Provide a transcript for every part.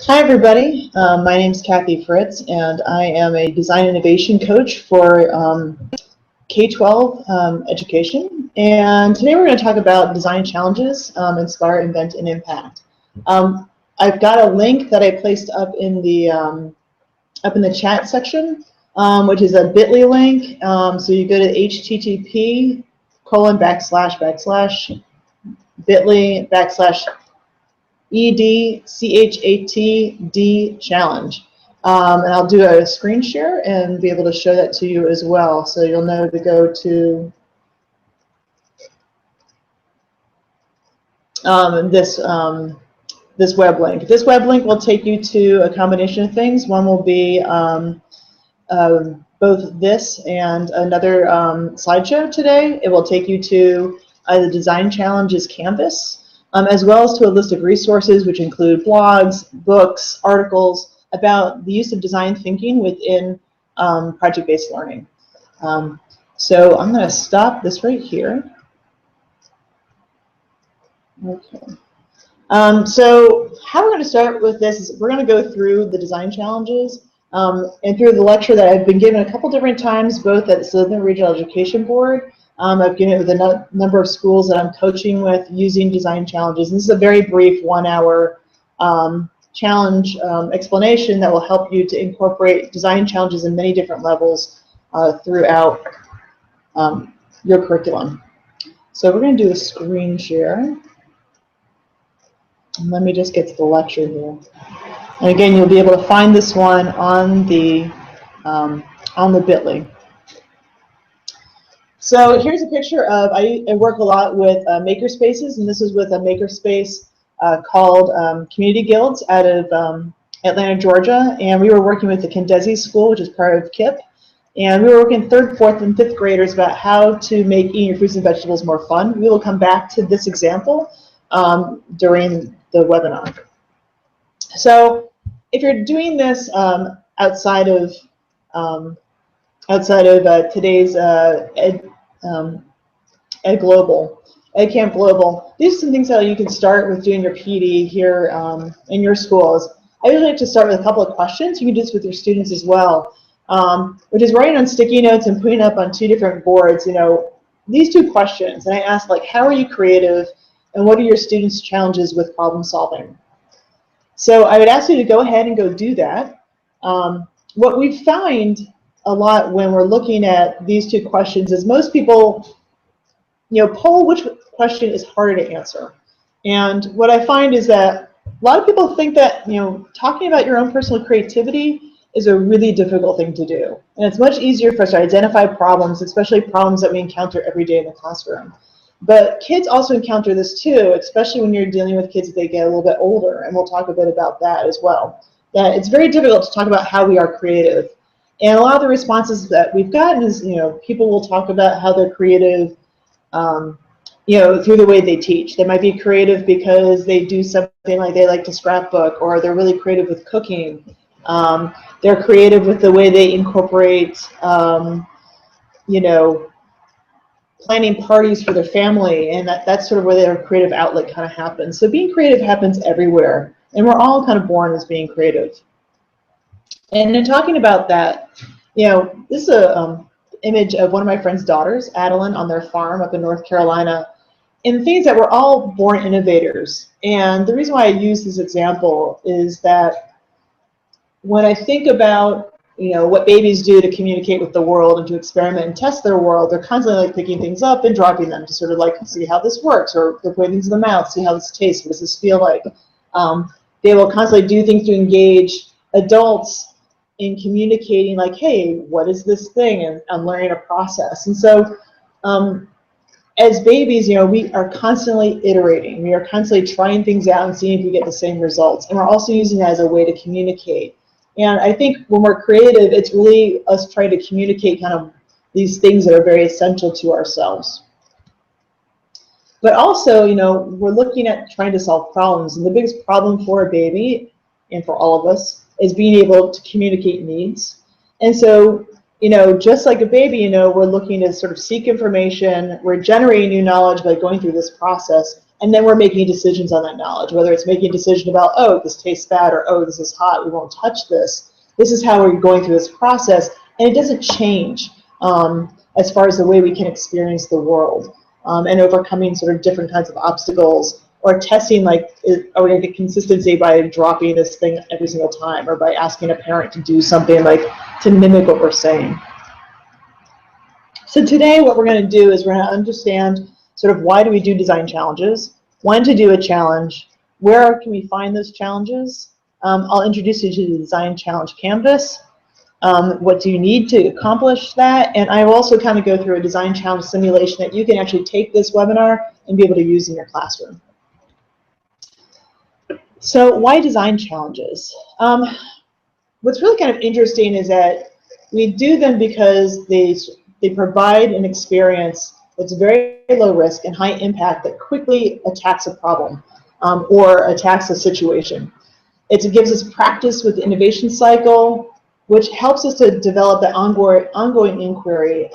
Hi everybody, my name is Kathy Fritz and I am a design innovation coach for K-12 education, and today we're going to talk about design challenges, inspire, invent, and impact. I've got a link that I placed up in the chat section, which is a bit.ly link. So you go to http://bit.ly/EDCHATD challenge. And I'll do a screen share and be able to show that to you as well. So you'll know to go to this web link. This web link will take you to a combination of things. One will be both this and another slideshow today. It will take you to the Design Challenges Canvas, as well as to a list of resources which include blogs, books, articles about the use of design thinking within project-based learning. So I'm going to stop this right here. Okay. So how we're going to start with this is we're going to go through the design challenges and through the lecture that I've been given a couple different times, both at the Southern Regional Education Board. I've given it with a number of schools that I'm coaching with using design challenges. And this is a very brief 1-hour challenge explanation that will help you to incorporate design challenges in many different levels throughout your curriculum. So we're going to do a screen share. And let me just get to the lecture here. And again, you'll be able to find this one on the bit.ly. So here's a picture of, I work a lot with maker spaces, and this is with a makerspace called Community Guilds out of Atlanta, Georgia. And we were working with the Kendesi School, which is part of KIPP. And we were working 3rd, 4th, and 5th graders about how to make eating your fruits and vegetables more fun. We will come back to this example during the webinar. So if you're doing this outside of today's EdCamp Global, these are some things that you can start with doing your PD here in your schools. I usually like to start with a couple of questions. You can do this with your students as well, which is writing on sticky notes and putting up on 2 different boards, these 2 questions. And I ask, like, how are you creative, and what are your students' challenges with problem solving? So I would ask you to go ahead and go do that. What we find a lot when we're looking at these 2 questions is most people, poll which question is harder to answer. And what I find is that a lot of people think that, talking about your own personal creativity is a really difficult thing to do. And it's much easier for us to identify problems, especially problems that we encounter every day in the classroom. But kids also encounter this too, especially when you're dealing with kids as they get a little bit older, and we'll talk a bit about that as well. That it's very difficult to talk about how we are creative. And a lot of the responses that we've gotten is, people will talk about how they're creative, through the way they teach. They might be creative because they do something like they like to scrapbook, or they're really creative with cooking. They're creative with the way they incorporate, planning parties for their family, and that's sort of where their creative outlet kind of happens. So being creative happens everywhere, and we're all kind of born as being creative. And in talking about that, this is a image of one of my friend's daughters, Adeline, on their farm up in North Carolina. And the thing is that we're all born innovators. And the reason why I use this example is that when I think about what babies do to communicate with the world and to experiment and test their world, they're constantly like picking things up and dropping them to sort of like see how this works, or they're putting things in the mouth, see how this tastes, what does this feel like. They will constantly do things to engage adults in communicating, like, hey, what is this thing, and learning a process. And so as babies, we are constantly iterating. We are constantly trying things out and seeing if we get the same results. And we're also using that as a way to communicate. And I think when we're creative, it's really us trying to communicate kind of these things that are very essential to ourselves. But also, we're looking at trying to solve problems. And the biggest problem for a baby, and for all of us, is being able to communicate needs. And so, just like a baby, we're looking to sort of seek information. We're generating new knowledge by going through this process. and then we're making decisions on that knowledge, whether it's making a decision about, oh, this tastes bad, or oh, this is hot, we won't touch this. This is how we're going through this process, and it doesn't change as far as the way we can experience the world, and overcoming sort of different kinds of obstacles, or testing, like, are we going to get consistency by dropping this thing every single time, or by asking a parent to do something, like to mimic what we're saying. So today what we're going to do is we're going to understand sort of why do we do design challenges, when to do a challenge, where can we find those challenges. I'll introduce you to the design challenge canvas. What do you need to accomplish that? And I will also kind of go through a design challenge simulation that you can actually take this webinar and be able to use in your classroom. So why design challenges? What's really kind of interesting is that we do them because they provide an experience that's very low risk and high impact that quickly attacks a problem or attacks a situation. It gives us practice with the innovation cycle, which helps us to develop that ongoing inquiry.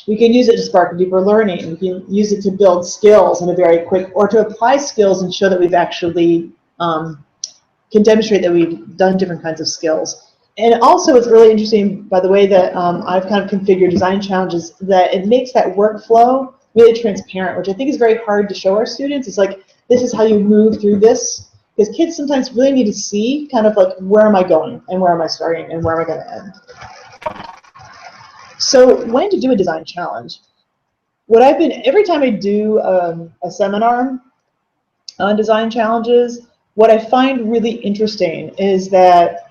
We can use it to spark deeper learning. We can use it to build skills in a very quick, or to apply skills and show that we've actually can demonstrate that we've done different kinds of skills. And also, it's really interesting by the way that I've kind of configured design challenges, that it makes that workflow really transparent, which I think is very hard to show our students. It's like, this is how you move through this, because kids sometimes really need to see kind of like, where am I going, and where am I starting, and where am I going to end. So when to do a design challenge? What I've been, every time I do a seminar on design challenges, what I find really interesting is that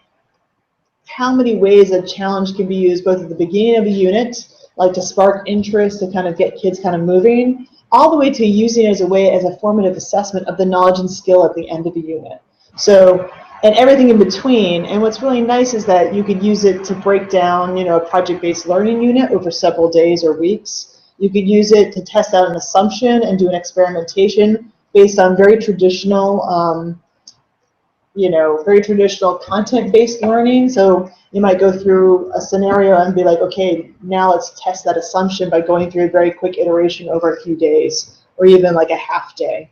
how many ways a challenge can be used, both at the beginning of a unit, like to spark interest, to kind of get kids kind of moving, all the way to using it as a way, as a formative assessment of the knowledge and skill at the end of the unit. So, and everything in between. And what's really nice is that you could use it to break down, you know, a project-based learning unit over several days or weeks. You could use it to test out an assumption and do an experimentation based on very traditional, you know, very traditional content-based learning. So you might go through a scenario and be like, okay, now let's test that assumption by going through a very quick iteration over a few days, or even like a half day.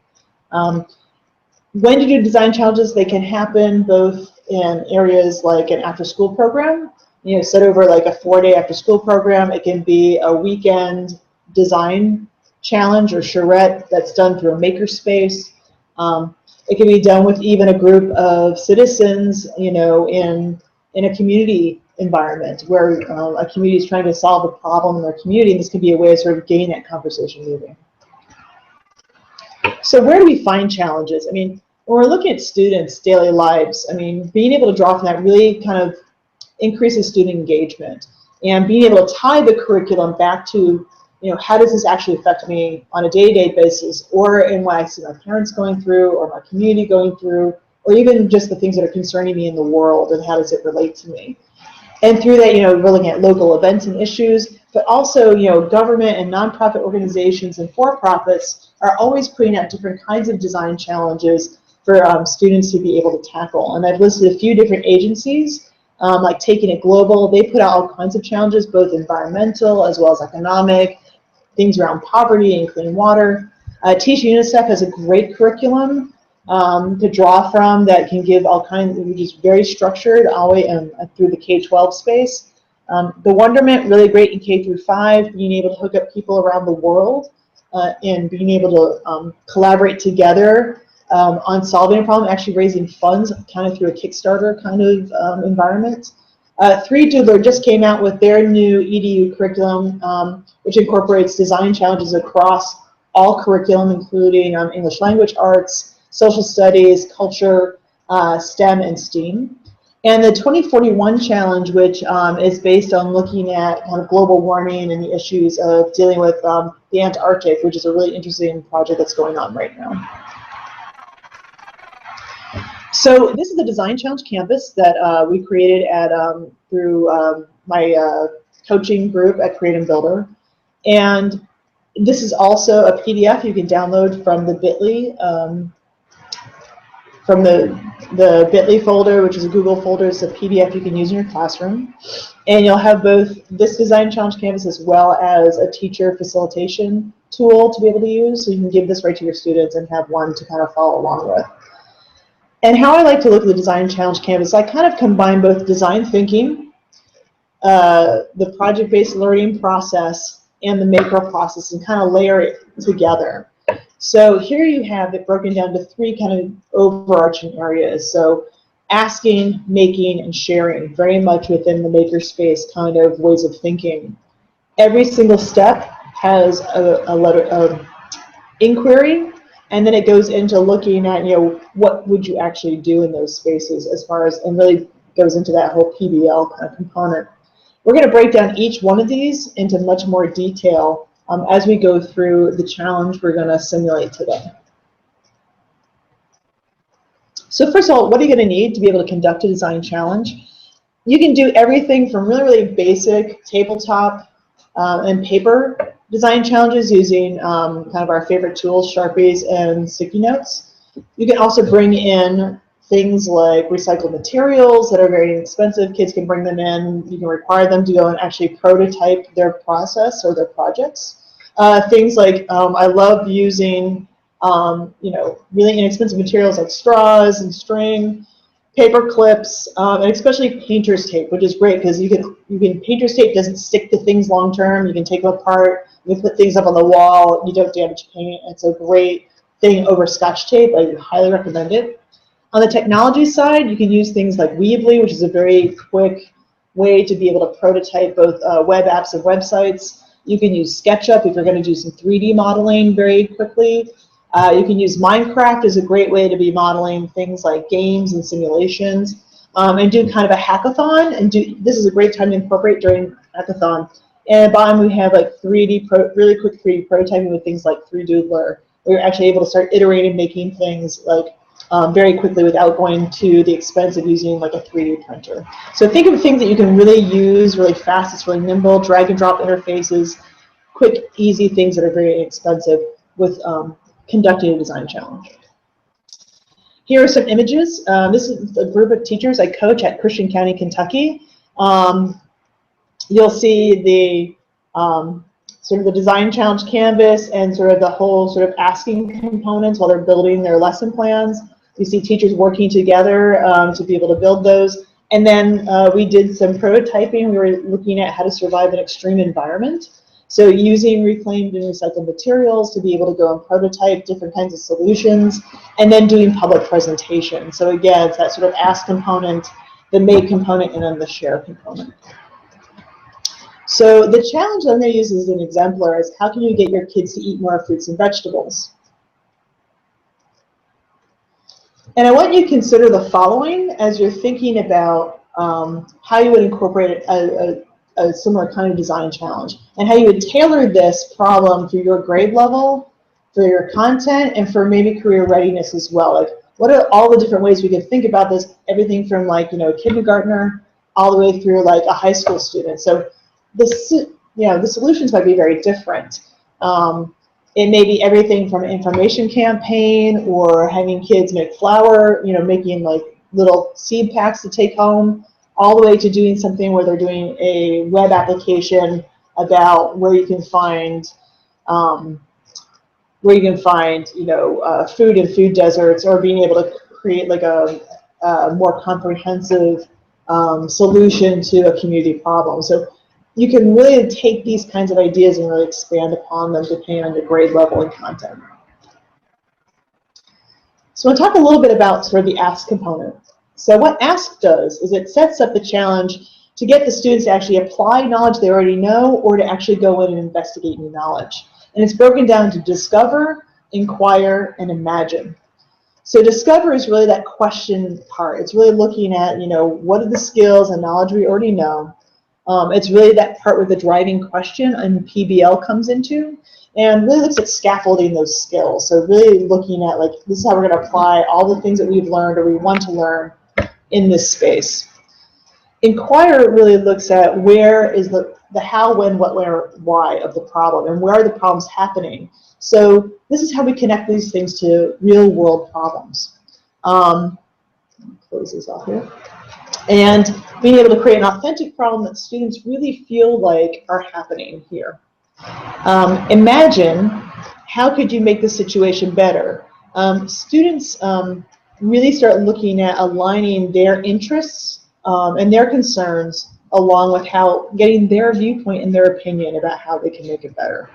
When to do design challenges? They can happen both in areas like an after-school program, you know, set over like a 4-day after-school program. It can be a weekend design challenge or charrette that's done through a makerspace. It can be done with even a group of citizens, you know, in a community environment where a community is trying to solve a problem in their community, and this can be a way of sort of getting that conversation moving. So where do we find challenges? I mean, when we're looking at students' daily lives, I mean, being able to draw from that really kind of increases student engagement, and being able to tie the curriculum back to, you know, how does this actually affect me on a day-to-day basis, or in what I see my parents going through, or my community going through, or even just the things that are concerning me in the world, and how does it relate to me? And through that, you know, we're looking at local events and issues, but also, you know, government and nonprofit organizations and for-profits are always putting out different kinds of design challenges for students to be able to tackle. And I've listed a few different agencies, like Taking It Global. They put out all kinds of challenges, both environmental as well as economic, things around poverty and clean water. Teach UNICEF has a great curriculum to draw from that can give all kinds, which is very structured all the way through the K-12 space. The Wonderment, really great in K through 5, being able to hook up people around the world and being able to collaborate together on solving a problem, actually raising funds kind of through a Kickstarter kind of environment. 3 Doodler just came out with their new EDU curriculum, which incorporates design challenges across all curriculum, including English language arts, social studies, culture, STEM, and STEAM. And the 2041 challenge, which is based on looking at kind of global warming and the issues of dealing with the Antarctic, which is a really interesting project that's going on right now. So this is the design challenge canvas that we created at through my coaching group at Create and Builder, and this is also a PDF you can download from the Bitly Bitly folder, which is a Google folder. It's a PDF you can use in your classroom, and you'll have both this design challenge canvas as well as a teacher facilitation tool to be able to use, so you can give this right to your students and have one to kind of follow along with. And how I like to look at the design challenge canvas, I kind of combine both design thinking, the project-based learning process, and the maker process, and kind of layer it together. So here you have it broken down to 3 kind of overarching areas. So asking, making, and sharing, very much within the makerspace kind of ways of thinking. Every single step has a letter of inquiry, and then it goes into looking at, what would you actually do in those spaces, as far as, and really goes into that whole PBL kind of component. We're going to break down each one of these into much more detail as we go through the challenge we're going to simulate today. So first of all, what are you going to need to be able to conduct a design challenge? You can do everything from really, really basic tabletop and paper design challenges using kind of our favorite tools, Sharpies and sticky notes. You can also bring in things like recycled materials that are very inexpensive. Kids can bring them in. You can require them to go and actually prototype their process or their projects. Things like, I love using really inexpensive materials like straws and string, paper clips, and especially painter's tape, which is great because painter's tape doesn't stick to things long term. You can take them apart, you can put things up on the wall, you don't damage paint. It's a great thing over Scotch tape. I highly recommend it. On the technology side, you can use things like Weebly, which is a very quick way to be able to prototype both web apps and websites. You can use SketchUp if you're going to do some 3D modeling very quickly. You can use Minecraft as a great way to be modeling things like games and simulations, and do kind of a hackathon. And this is a great time to incorporate during hackathon. And at the bottom we have like really quick 3D prototyping with things like 3Doodler, where you're actually able to start iterating, making things like very quickly without going to the expense of using like a 3D printer. So think of things that you can really use really fast. It's really nimble, drag and drop interfaces, quick, easy things that are very inexpensive with conducting a design challenge. Here are some images. This is a group of teachers I coach at Christian County, Kentucky. You'll see the sort of the design challenge canvas and sort of the whole sort of asking components while they're building their lesson plans. You see teachers working together to be able to build those. And then we did some prototyping. We were looking at how to survive an extreme environment. So using reclaimed and recycled materials to be able to go and prototype different kinds of solutions, and then doing public presentation. So again, it's that sort of ask component, the make component, and then the share component. So the challenge I'm going to use as an exemplar is how can you get your kids to eat more fruits and vegetables? And I want you to consider the following as you're thinking about how you would incorporate a similar kind of design challenge, and how you would tailor this problem for your grade level, for your content, and for maybe career readiness as well. Like, what are all the different ways we can think about this? Everything from like, a kindergartner all the way through like a high school student. So the solutions might be very different. It may be everything from an information campaign, or having kids make flour, making like little seed packs to take home, all the way to doing something where they're doing a web application about where you can find food in food deserts, or being able to create like a more comprehensive solution to a community problem. So you can really take these kinds of ideas and really expand upon them depending on your grade level and content. So I'll talk a little bit about sort of the ask component. So what ask does is it sets up the challenge to get the students to actually apply knowledge they already know, or to actually go in and investigate new knowledge. And it's broken down to discover, inquire, and imagine. So discover is really that question part. It's really looking at, what are the skills and knowledge we already know. It's really that part where the driving question and PBL comes into, and really looks at scaffolding those skills. So really looking at like, this is how we're going to apply all the things that we've learned or we want to learn in this space. Inquire really looks at where is the how, when, what, where, why of the problem, and where are the problems happening. So this is how we connect these things to real world problems. Close this off here. And being able to create an authentic problem that students really feel like are happening here. Imagine, how could you make the situation better? Students really start looking at aligning their interests and their concerns along with how getting their viewpoint and their opinion about how they can make it better.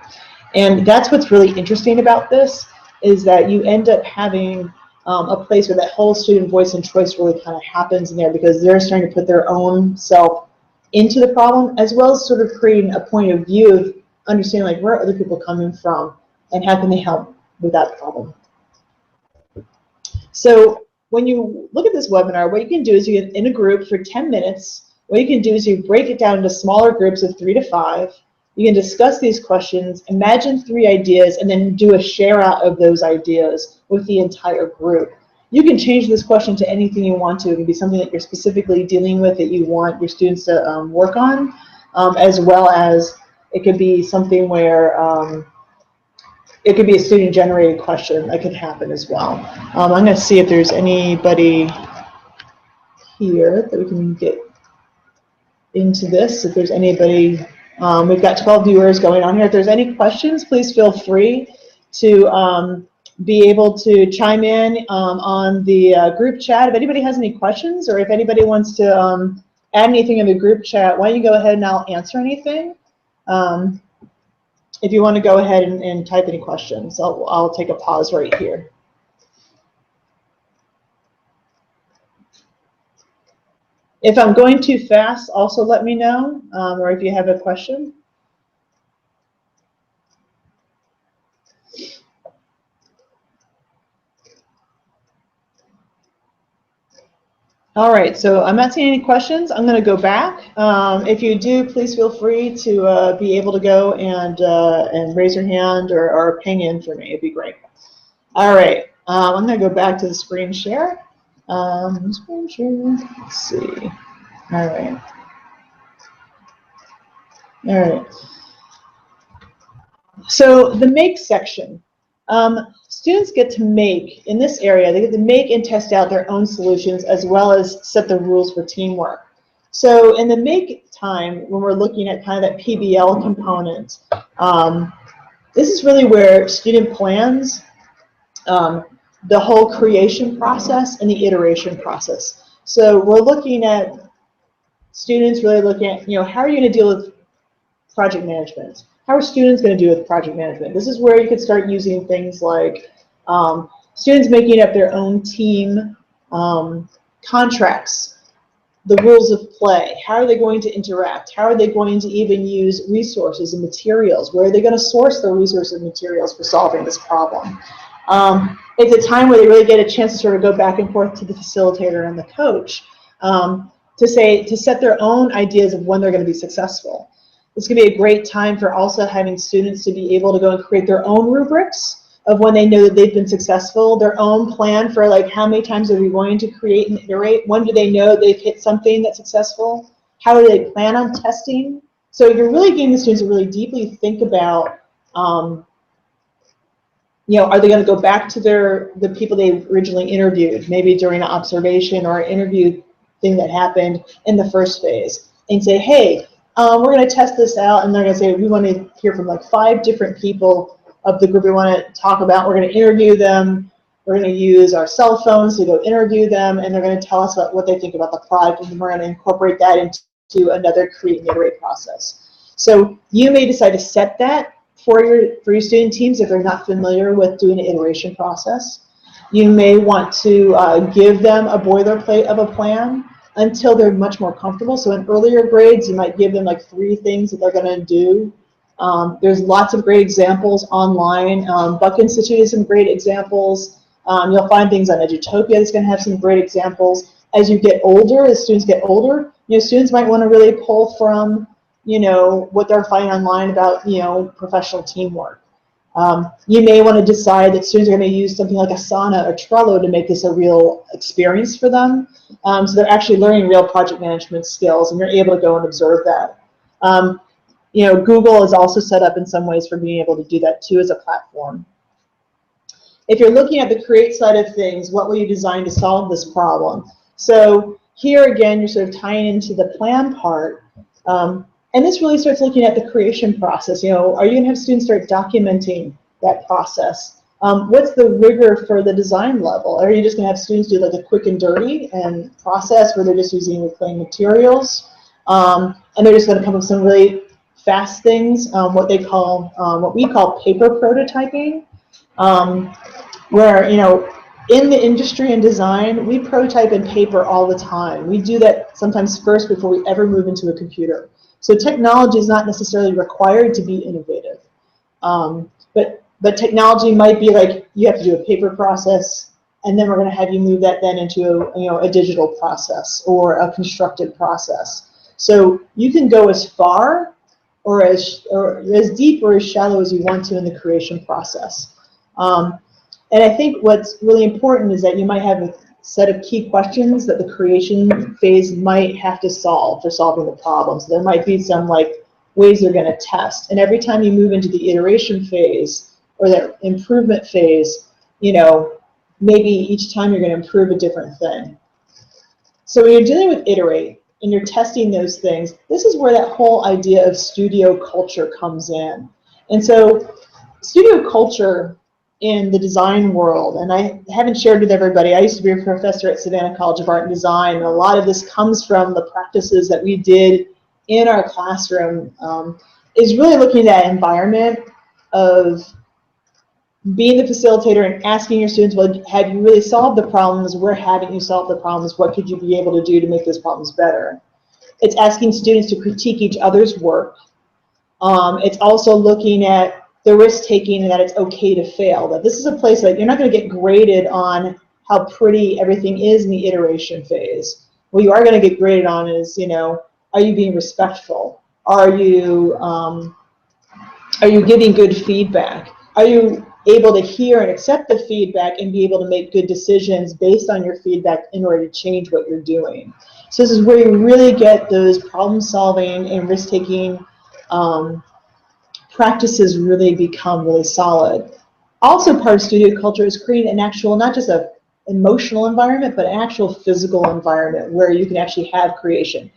And that's what's really interesting about this, is that you end up having a place where that whole student voice and choice really kind of happens in there, because they're starting to put their own self into the problem, as well as sort of creating a point of view of understanding like where are other people coming from and how can they help with that problem. So when you look at this webinar, what you can do is you get in a group for 10 minutes. What you can do is you break it down into smaller groups of 3 to 5. You can discuss these questions, imagine 3 ideas, and then do a share out of those ideas with the entire group. You can change this question to anything you want to. It can be something that you're specifically dealing with that you want your students to work on, as well as it could be something where it could be a student-generated question that could happen as well. I'm going to see if there's anybody here that we can get into this. If there's anybody, we've got 12 viewers going on here. If there's any questions, please feel free to be able to chime in on the group chat. If anybody has any questions, or if anybody wants to add anything in the group chat, why don't you go ahead and I'll answer anything. If you want to go ahead and type any questions, I'll take a pause right here. If I'm going too fast, also let me know, or if you have a question. All right, so I'm not seeing any questions. I'm going to go back. If you do, please feel free to be able to go and raise your hand or ping in for me. It'd be great. All right, I'm going to go back to the screen share. Screen share. Let's see. All right. All right. So the make section. Students get to make, in this area, they get to make and test out their own solutions as well as set the rules for teamwork. So in the make time, when we're looking at kind of that PBL component, this is really where student plans the whole creation process and the iteration process. So we're looking at students really looking at, how are you going to deal with project management? How are students going to deal with project management? This is where you could start using things like students making up their own team contracts, the rules of play. How are they going to interact? How are they going to even use resources and materials? Where are they going to source the resources and materials for solving this problem? It's a time where they really get a chance to sort of go back and forth to the facilitator and the coach to set their own ideas of when they're going to be successful. It's going to be a great time for also having students to be able to go and create their own rubrics of when they know that they've been successful, their own plan for like how many times are we going to create and iterate, when do they know they've hit something that's successful, how do they plan on testing. So you're really getting the students to really deeply think about, are they going to go back to the people they originally interviewed, maybe during an observation or an interview thing that happened in the first phase, and say, hey, we're going to test this out, and they're going to say, we want to hear from like 5 different people of the group we want to talk about. We're going to interview them. We're going to use our cell phones to go interview them, and they're going to tell us about what they think about the product, and then we're going to incorporate that into another create and iterate process. So you may decide to set that for your student teams if they're not familiar with doing an iteration process. You may want to give them a boilerplate of a plan until they're much more comfortable. So in earlier grades, you might give them like 3 things that they're going to do. There's lots of great examples online. Buck Institute has some great examples. You'll find things on Edutopia that's going to have some great examples. As you get older, as students get older, students might want to really pull from, what they're finding online about, professional teamwork. You may want to decide that students are going to use something like Asana or Trello to make this a real experience for them. So they're actually learning real project management skills, and you're able to go and observe that. Google is also set up in some ways for being able to do that too as a platform. If you're looking at the create side of things, what will you design to solve this problem? So here again, you're sort of tying into the plan part. And this really starts looking at the creation process. You know, are you going to have students start documenting that process? What's the rigor for the design level? Are you just going to have students do like a quick and dirty and process where they're just using reclaimed materials? And they're just going to come up with some really fast things, what we call paper prototyping, where, you know, in the industry and design, we prototype in paper all the time. We do that sometimes first before we ever move into a computer. So technology is not necessarily required to be innovative. But technology might be like, you have to do a paper process, and then we're going to have you move that then into a digital process or a constructed process. So you can go as far or as deep or as shallow as you want to in the creation process. And I think what's really important is that you might have a set of key questions that the creation phase might have to solve for solving the problem. So there might be some like ways they're going to test. And every time you move into the iteration phase or the improvement phase, you know, maybe each time you're going to improve a different thing. So when you're dealing with iterate and you're testing those things, this is where that whole idea of studio culture comes in. And so studio culture in the design world, and I haven't shared with everybody, I used to be a professor at Savannah College of Art and Design, and a lot of this comes from the practices that we did in our classroom, is really looking at that environment of being the facilitator and asking your students, well, have you really solved the problems? Where haven't you solved the problems? What could you be able to do to make those problems better? It's asking students to critique each other's work. It's also looking at the risk-taking and that it's okay to fail. That this is a place that you're not going to get graded on how pretty everything is in the iteration phase. What you are going to get graded on is, you know, are you being respectful? Are you giving good feedback? Are you able to hear and accept the feedback and be able to make good decisions based on your feedback in order to change what you're doing? So this is where you really get those problem-solving and risk-taking practices really become really solid. Also part of studio culture is creating an actual, not just an emotional environment, but an actual physical environment where you can actually have creation.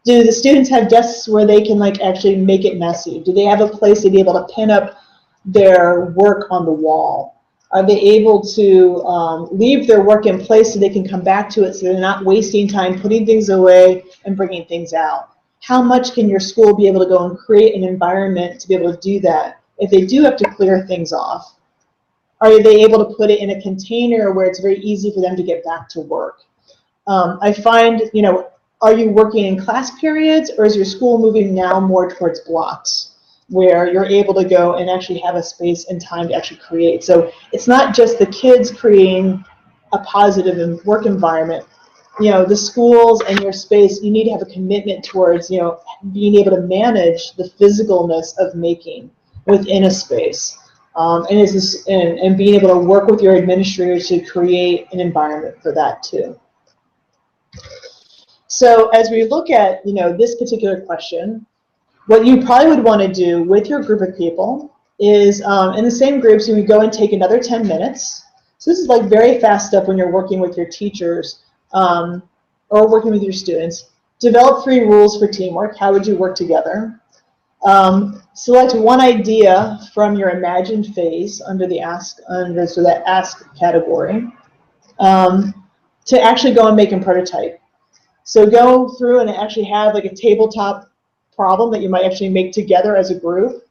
Do the students have desks where they can like actually make it messy? Do they have a place to be able to pin up their work on the wall? Are they able to leave their work in place so they can come back to it so they're not wasting time putting things away and bringing things out? How much can your school be able to go and create an environment to be able to do that? If they do have to clear things off, are they able to put it in a container where it's very easy for them to get back to work? I find, you know, are you working in class periods, or is your school moving now more towards blocks where you're able to go and actually have a space and time to actually create? So it's not just the kids creating a positive work environment. You know, the schools and your space, you need to have a commitment towards, you know, being able to manage the physicalness of making within a space. And being able to work with your administrators to create an environment for that too. So as we look at, you know, this particular question, what you probably would want to do with your group of people is in the same groups, you would go and take another 10 minutes. So this is like very fast stuff when you're working with your teachers or working with your students. Develop 3 rules for teamwork. How would you work together? Select one idea from your imagined phase under the ask, so that ask category, to actually go and make a prototype. So go through and actually have like a tabletop problem that you might actually make together as a group,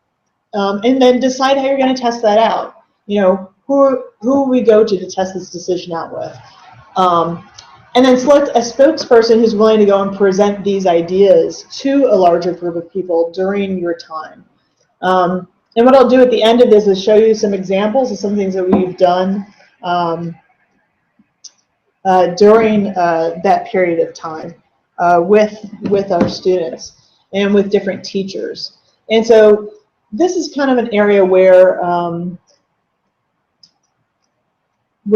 and then decide how you're going to test that out. You know, who we go to test this decision out with. And then select a spokesperson who's willing to go and present these ideas to a larger group of people during your time. And what I'll do at the end of this is show you some examples of some things that we've done during that period of time with our students and with different teachers. And so this is kind of an area where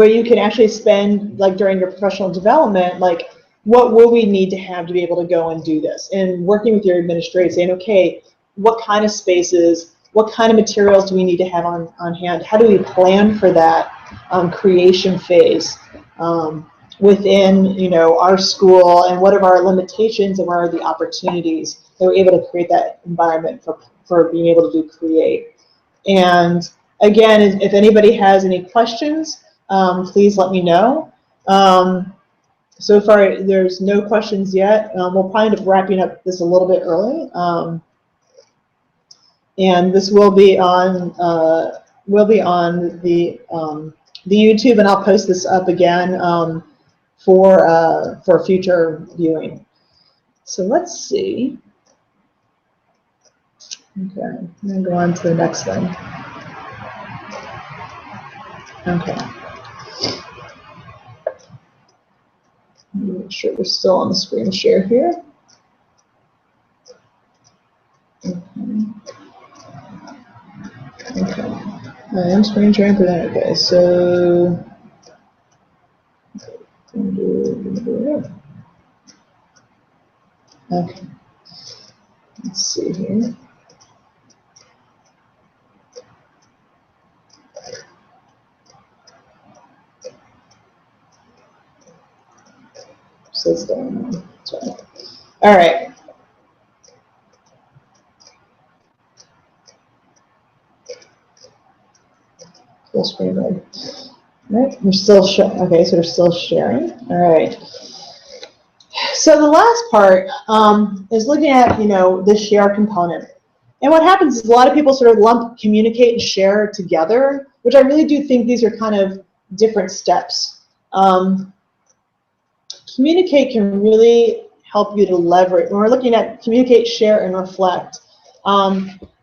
you can actually spend, like during your professional development, like what will we need to have to be able to go and do this? And working with your administrator, saying, okay, what kind of spaces, what kind of materials do we need to have on hand? How do we plan for that creation phase within, you know, our school, and what are our limitations and what are the opportunities they were able to create that environment for being able to do create. And again, if anybody has any questions, please let me know. So far, there's no questions yet. We'll probably end up wrapping up this a little bit early. And this will be on the YouTube, and I'll post this up again for future viewing. So let's see. Okay, I'm going to go on to the next one. Okay. Make sure we're still on the screen share here. Okay. I am screen sharing for that. Okay, so okay. Let's see here. Says down. Sorry. All right. Full screen mode. All right. We're still sharing. Okay, so we're still sharing. All right. So the last part is looking at, the share component. And what happens is a lot of people sort of lump communicate and share together, which I really do think these are kind of different steps. Communicate can really help you to leverage. When we're looking at communicate, share, and reflect,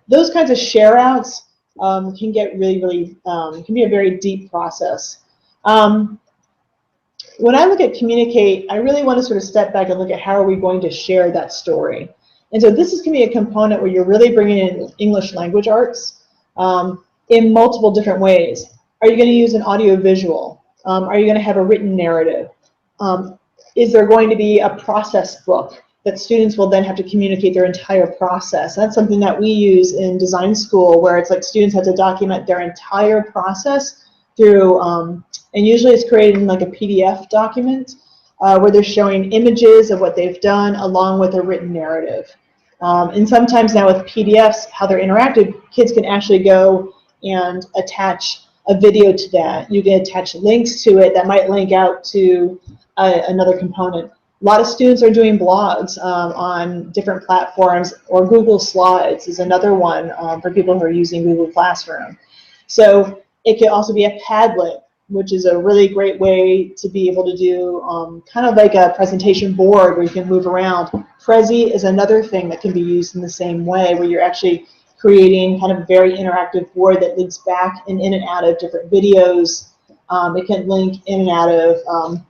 those kinds of share outs can get really, can be a very deep process. When I look at communicate, I really want to sort of step back and look at how are we going to share that story. And so this is going to be a component where you're really bringing in English language arts in multiple different ways. Are you going to use an audio visual? Are you going to have a written narrative? Is there going to be a process book that students will then have to communicate their entire process? That's something that we use in design school, where it's like students have to document their entire process through, and usually it's created in like a PDF document where they're showing images of what they've done along with a written narrative. And sometimes now with PDFs, how they're interactive, kids can actually go and attach a video to that. You can attach links to it that might link out to another component. A lot of students are doing blogs on different platforms, or Google Slides is another one for people who are using Google Classroom. So it could also be a Padlet, which is a really great way to be able to do kind of like a presentation board where you can move around. Prezi is another thing that can be used in the same way, where you're actually creating kind of a very interactive board that links back and in and out of different videos. It can link in and out of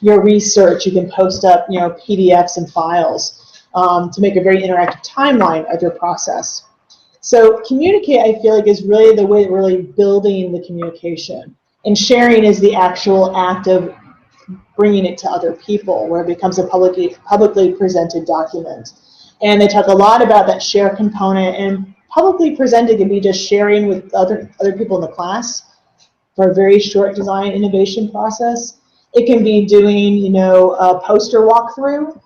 your research. You can post up, PDFs and files to make a very interactive timeline of your process. So communicate, I feel like, is really the way really building the communication. And sharing is the actual act of bringing it to other people, where it becomes a publicly presented document. And they talk a lot about that share component, and publicly presented can be just sharing with other people in the class for a very short design innovation process. It can be doing, a poster walkthrough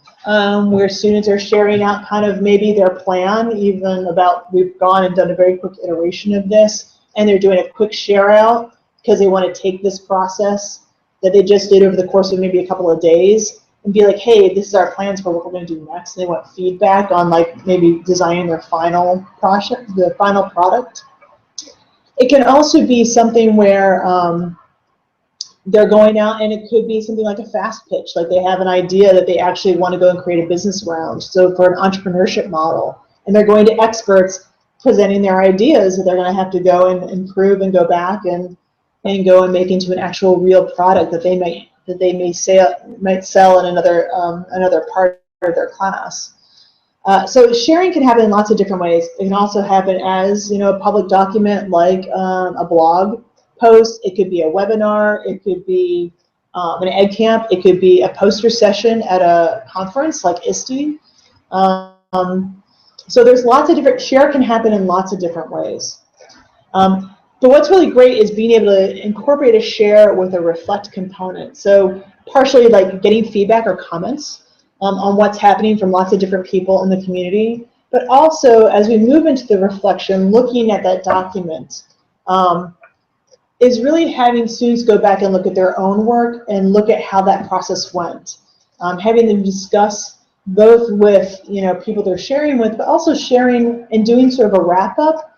where students are sharing out kind of maybe their plan, even about, we've gone and done a very quick iteration of this, and they're doing a quick share out because they want to take this process that they just did over the course of maybe a couple of days and be like, hey, this is our plans for what we're going to do next. And they want feedback on like maybe designing their final project, the final product. It can also be something where they're going out, and it could be something like a fast pitch, like they have an idea that they actually want to go and create a business around. So for an entrepreneurship model, and they're going to experts presenting their ideas that they're going to have to go and improve and go back and go and make into an actual real product that they might sell in another part of their class. So sharing can happen in lots of different ways. It can also happen as a public document, like a blog post. It could be a webinar. It could be an ed camp. It could be a poster session at a conference like ISTE. So there's lots of different, share can happen in lots of different ways. But what's really great is being able to incorporate a share with a reflect component. So partially like getting feedback or comments on what's happening from lots of different people in the community. But also, as we move into the reflection, looking at that document, is really having students go back and look at their own work and look at how that process went. Having them discuss both with people they're sharing with, but also sharing and doing sort of a wrap-up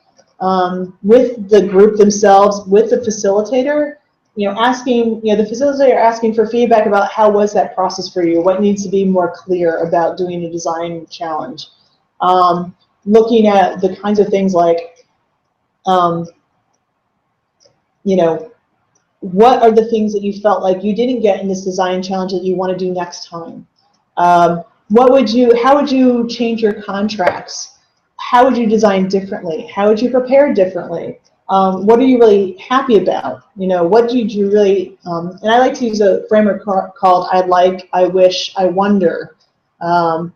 with the group themselves, with the facilitator, asking, the facilitator asking for feedback about how was that process for you, what needs to be more clear about doing a design challenge. Looking at the kinds of things like, what are the things that you felt like you didn't get in this design challenge that you want to do next time? How would you change your contracts? How would you design differently? How would you prepare differently? What are you really happy about? What did you really, and I like to use a framework called I like, I wish, I wonder,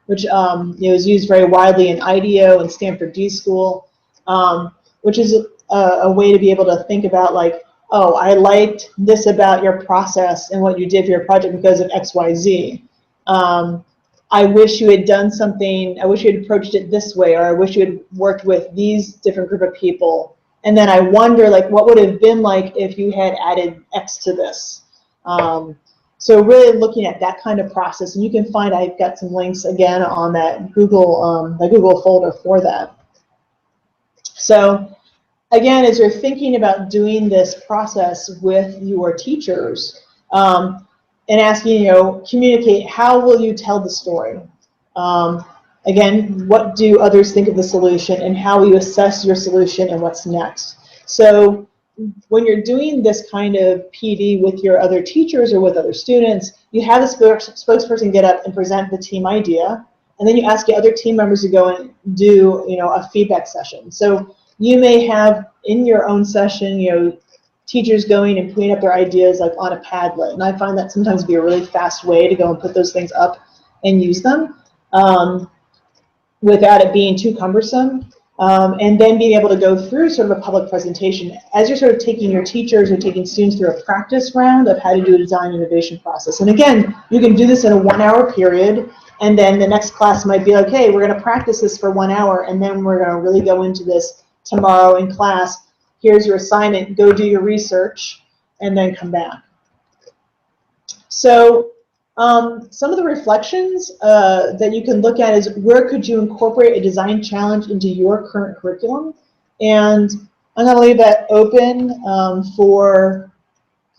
which is used very widely in IDEO and Stanford D School, which is a way to be able to think about, like, oh, I liked this about your process and what you did for your project because of X, Y, Z. I wish you had done something, I wish you had approached it this way, or I wish you had worked with these different group of people. And then I wonder, like, what would it have been like if you had added X to this? So really looking at that kind of process, and you can find, I've got some links again on that Google folder for that. So again, as you're thinking about doing this process with your teachers, and asking, communicate, how will you tell the story? Again, what do others think of the solution, and how will you assess your solution and what's next? So when you're doing this kind of PD with your other teachers or with other students, you have the spokesperson get up and present the team idea, and then you ask the other team members to go and do a feedback session. So you may have in your own session, teachers going and putting up their ideas like on a Padlet, and I find that sometimes to be a really fast way to go and put those things up and use them without it being too cumbersome. And then being able to go through sort of a public presentation as you're sort of taking your teachers or taking students through a practice round of how to do a design innovation process. And again, you can do this in a 1 hour period, and then the next class might be like, hey, we're going to practice this for 1 hour, and then we're going to really go into this tomorrow in class. Here's your assignment, go do your research, and then come back. So some of the reflections that you can look at is, where could you incorporate a design challenge into your current curriculum? And I'm going to leave that open for,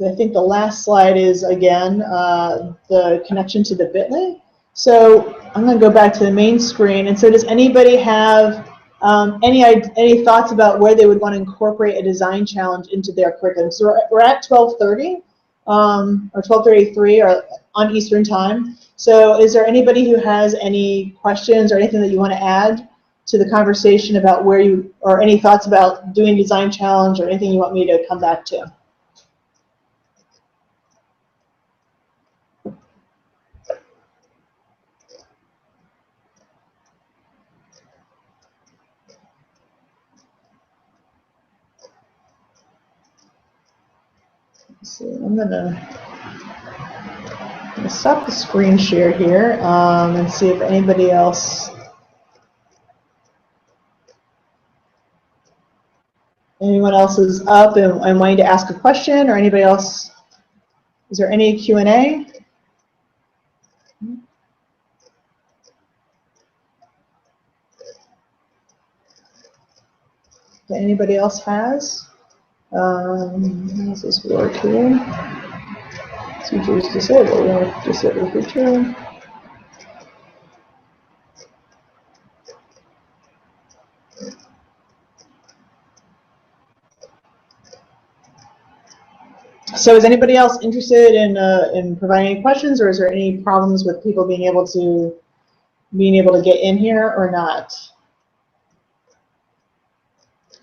I think the last slide is, again, the connection to the Bitly. So I'm going to go back to the main screen. And so does anybody have any thoughts about where they would want to incorporate a design challenge into their curriculum? So we're at 12:30 or 12:33 or on Eastern time. So is there anybody who has any questions or anything that you want to add to the conversation about where you, or any thoughts about doing design challenge, or anything you want me to come back to? So I'm gonna stop the screen share here and see if anybody else, anyone else is up and wanting to ask a question, or anybody else. Is there any Q&A? That anybody else has? How does this work here? Teacher is disabled. Disabled feature. So is anybody else interested in providing any questions, or is there any problems with people being able to get in here or not?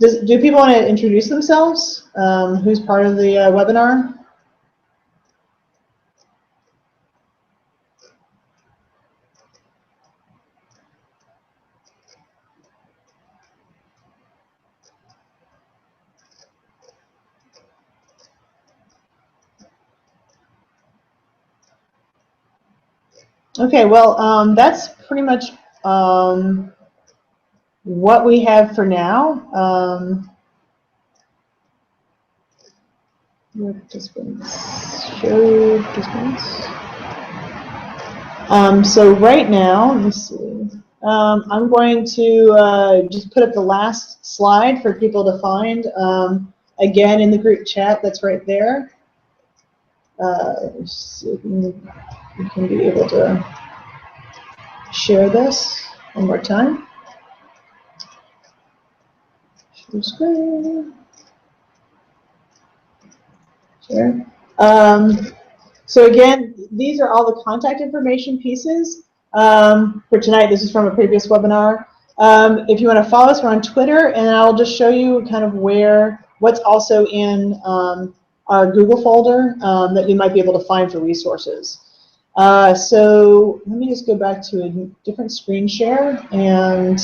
Do people want to introduce themselves? Who's part of the webinar? Okay, well, that's pretty much what we have for now. Participants, show participants. So right now, let me see. I'm going to just put up the last slide for people to find. Again, in the group chat, that's right there. So we can be able to share this one more time. Share screen. Share. So again, these are all the contact information pieces for tonight. This is from a previous webinar. If you want to follow us, we're on Twitter, and I'll just show you kind of what's also in our Google folder that you might be able to find for resources. So let me just go back to a different screen share, and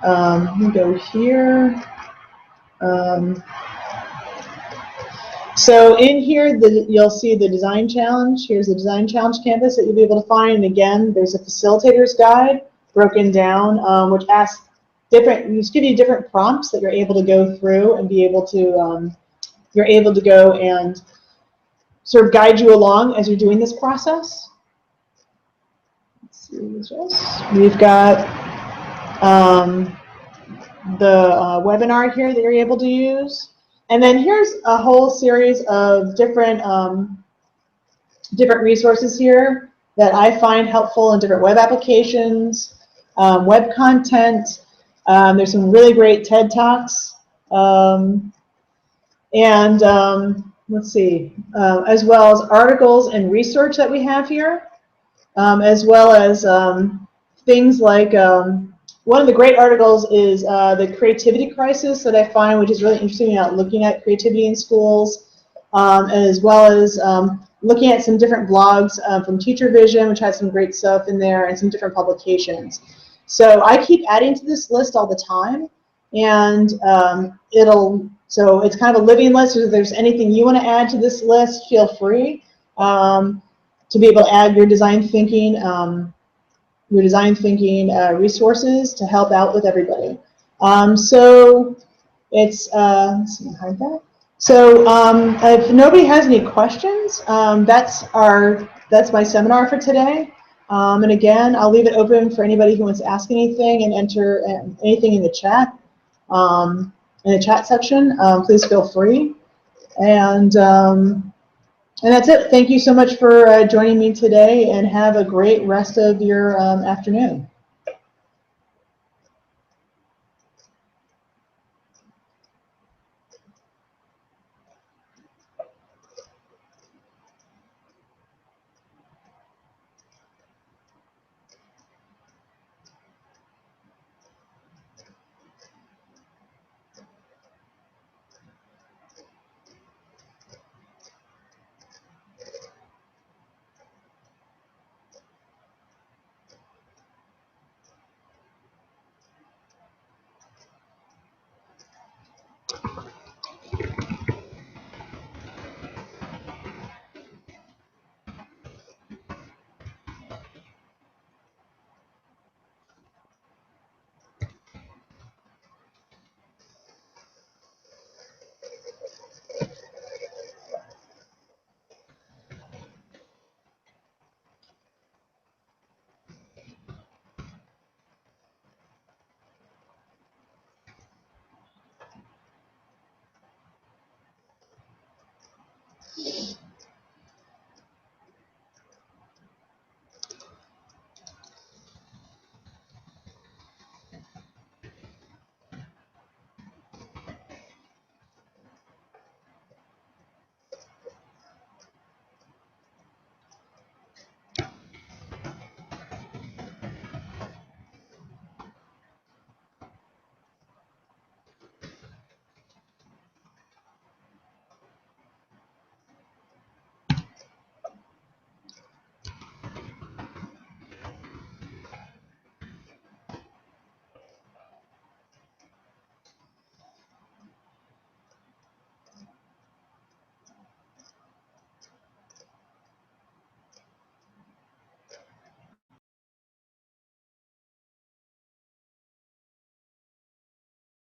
let me go here. So in here, you'll see the design challenge. Here's the design challenge canvas that you'll be able to find. And again, there's a facilitator's guide broken down, which asks just give you different prompts that you're able to go through and be able to, you're able to go and sort of guide you along as you're doing this process. Let's see what else. We've got the webinar here that you're able to use. And then here's a whole series of different resources here that I find helpful in different web applications, web content. There's some really great TED Talks. Let's see, as well as articles and research that we have here, as well as things like one of the great articles is the creativity crisis that I find, which is really interesting about looking at creativity in schools, as well as looking at some different blogs from Teacher Vision, which has some great stuff in there, and some different publications. So I keep adding to this list all the time, and so it's kind of a living list. So if there's anything you want to add to this list, feel free to be able to add your design thinking resources to help out with everybody. So it's, let's see, hide that. So if nobody has any questions, that's my seminar for today. And again, I'll leave it open for anybody who wants to ask anything and enter anything in the chat section. Please feel free. And that's it. Thank you so much for joining me today, and have a great rest of your afternoon.